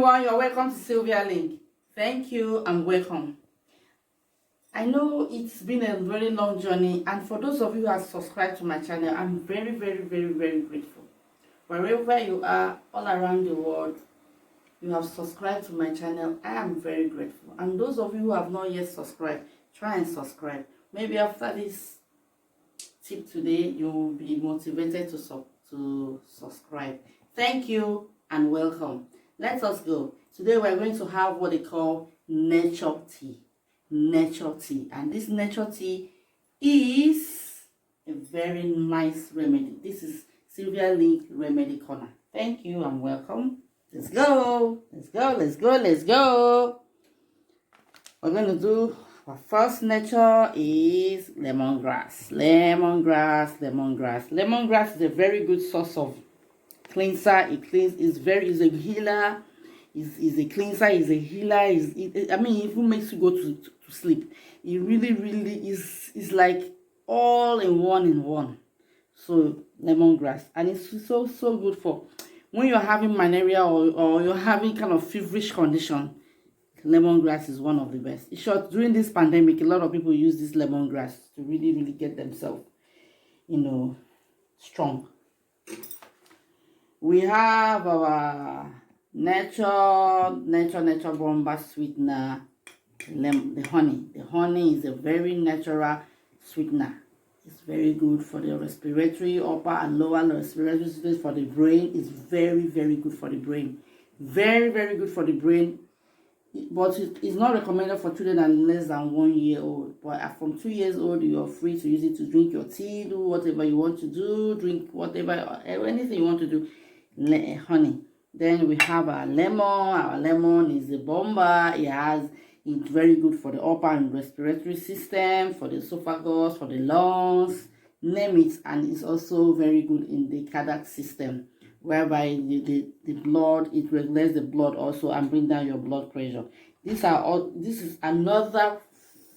everyone, you're welcome to Sylvia Link. Thank you and welcome. I know it's been a very long journey, and for those of you who have subscribed to my channel, I'm very grateful. Wherever you are all around the world, you have subscribed to my channel. I am very grateful. And those of you who have not yet subscribed, try and subscribe. Maybe after this tip today, you will be motivated to subscribe. Thank you and welcome. Let us go. Today we're going to have what they call nature tea. Nature tea. And this nature tea is a very nice remedy. This is Sylvia Link Remedy Corner. Thank you and welcome. Let's go. Let's go. We're going to do our first nature is lemongrass. Lemongrass is a very good source of cleanser. It cleans. Is a healer. Is a cleanser. Is a healer. I mean, it even makes you go to sleep. It really is like all in one. So lemongrass, and it's so good for when you're having malaria or you're having kind of feverish condition. Lemongrass is one of the best. In short, during this pandemic, a lot of people use this lemongrass to really get themselves, strong. We have our nature bomba sweetener, the honey. The honey is a very natural sweetener. It's very good for the respiratory, upper and lower respiratory system, for the brain. It's very good for the brain. Very good for the brain. But it's not recommended for children that are less than 1 year old. But from 2 years old, you're free to use it to drink your tea, do whatever you want to do, drink whatever, anything you want to do. Honey. Then we have our lemon. Our lemon is a bomba. It's very good for the upper and respiratory system, for the esophagus, for the lungs, name it. And it's also very good in the cardiac system, whereby the blood, it regulates the blood also and bring down your blood pressure. This is another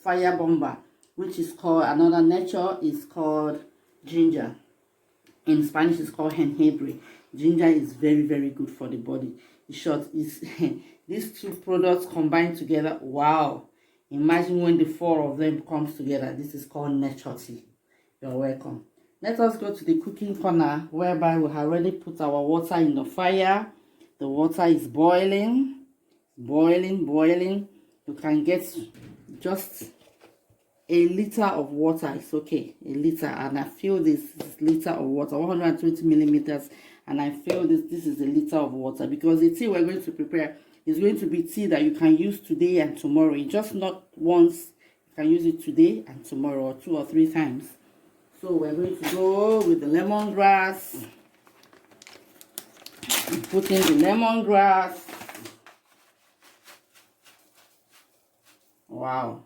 fire bomber, which is called, another nature is called ginger. In Spanish, it's called jengibre. Ginger is very good for the body. In short, is these two products combined together. Wow! Imagine when the four of them comes together. This is called nature tea. You're welcome. Let us go to the cooking corner, whereby we have already put our water in the fire. The water is boiling. You can get just a liter of water. It's okay, a liter. And I feel this liter of water, 120 millimeters. And I feel this is a liter of water, because the tea we're going to prepare is going to be tea that you can use today and tomorrow. It's just not once. You can use it today and tomorrow, or 2 or 3 times. So we're going to go with the lemongrass. Put in the lemongrass. Wow.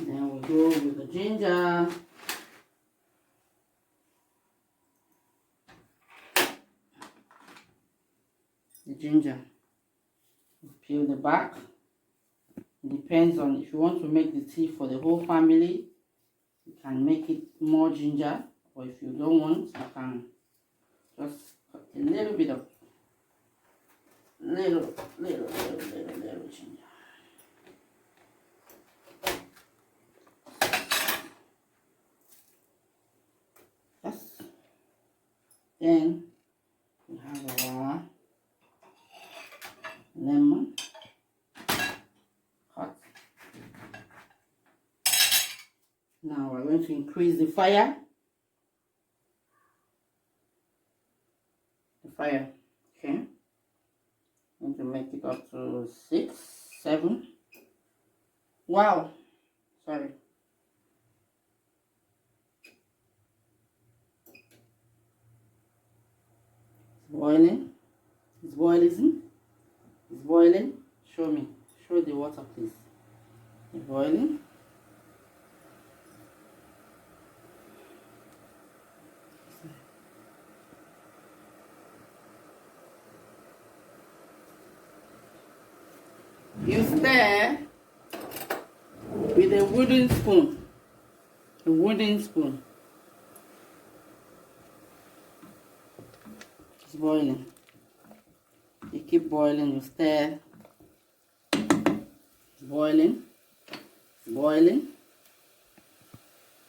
Then we go with the ginger. You peel the back. It depends on if you want to make the tea for the whole family. You can make it more ginger, or if you don't want, you can just cut a little bit of little ginger. Yes. Then we have our lemon. Now we're going to increase the fire. Okay. I'm going to make it up to 6, 7. Wow. Sorry. It's boiling. Show the water, please. It's boiling. You stir with a wooden spoon. boiling. You keep boiling, you stir. It's boiling. It's boiling.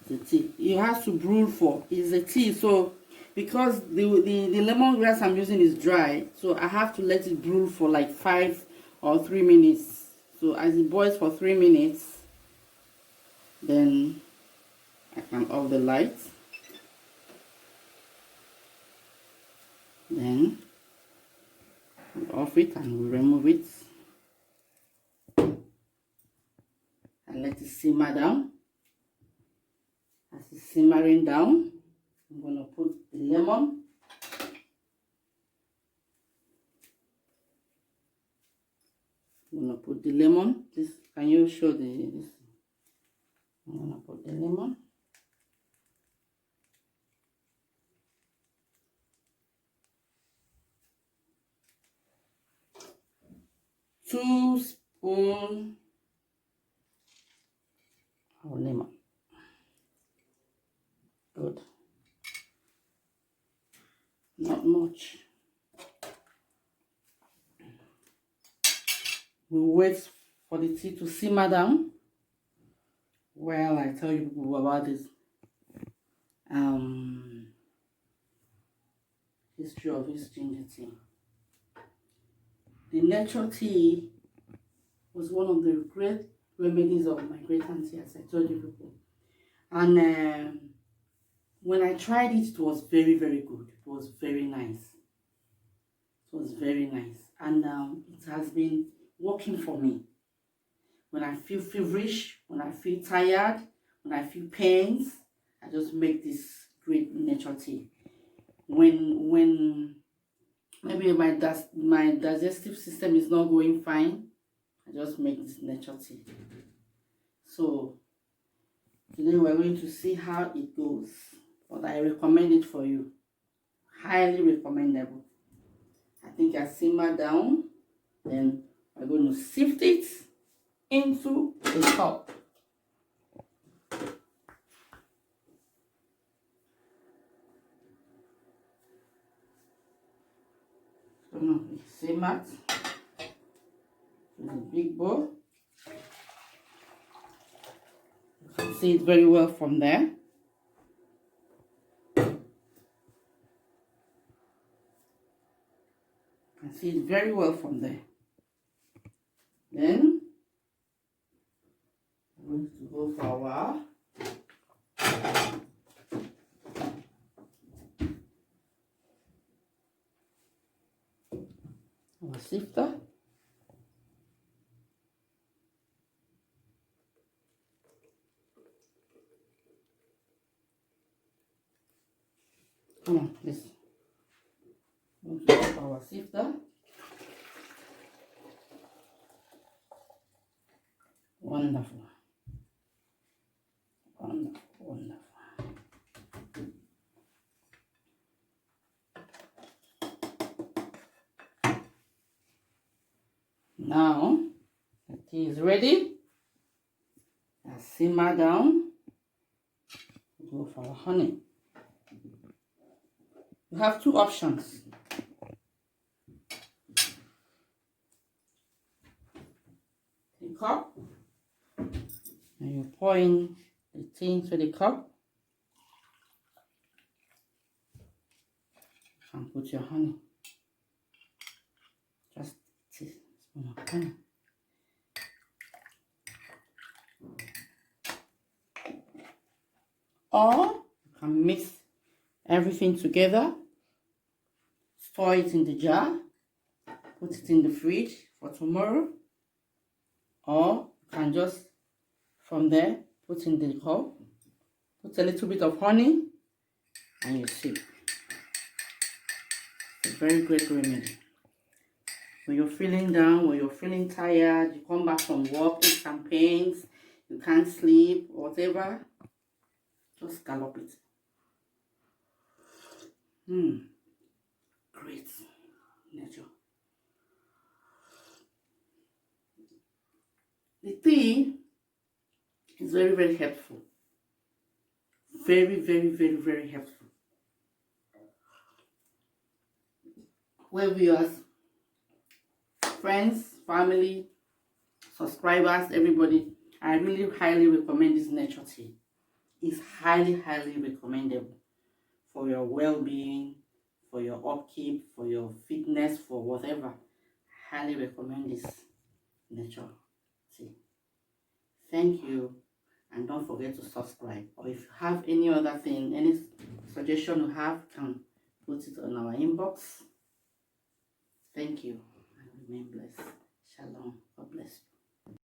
The tea. You have to brew for. It's a tea, so because the lemongrass I'm using is dry, so I have to let it brew for like 5 or 3 minutes. So as it boils for 3 minutes, then I can off the light. Then we off it and we remove it and let it simmer down. As it's simmering down, I'm going to put the lemon. I'm going to put the lemon. This, can you show this? I'm going to put the lemon. Two spoons of lemon. Good. Not much. We wait for the tea to simmer down. Well, I tell you people about this history of this ginger tea. The natural tea was one of the great remedies of my great auntie, as I told you people. And when I tried it, it was very, very good. It was very nice. It was very nice. And it has been working for me. When I feel feverish, when I feel tired, when I feel pains, I just make this great natural tea. When maybe my digestive system is not going fine, I just make this natural tea. So today we're going to see how it goes. But I recommend it for you. Highly recommendable. I think I simmer down. Then we're going to sift it into a cup. So now we simmer in a big bowl. You can see it very well from there. You can see it very well from there. Then we're going to go for our sifter. Come on, this. We're going to go for our sifter. Wonderful. Wonderful, wonderful. Now, the tea is ready. Now simmer down. Go for our honey. You have two options. The cup. And you pour in the tea into the cup. And put your honey. Just a teaspoon of honey. Or you can mix everything together, store it in the jar, put it in the fridge for tomorrow, or you can just from there put in the cup, put a little bit of honey, and you sip. It's a very great remedy. When you're feeling down, when you're feeling tired, you come back from work, aches and pains, you can't sleep, whatever, just gallop it. Great nature. The tea is very, very helpful. Very, very, very, very helpful. well viewers, friends, family, subscribers, everybody, I really highly recommend this nature tea. It's highly recommendable for your well-being, for your upkeep, for your fitness, for whatever. Highly recommend this nature tea. Thank you, and don't forget to subscribe. Or if you have any other thing, any suggestion you have, can put it on our inbox. Thank you, and remain blessed. Shalom. God bless you.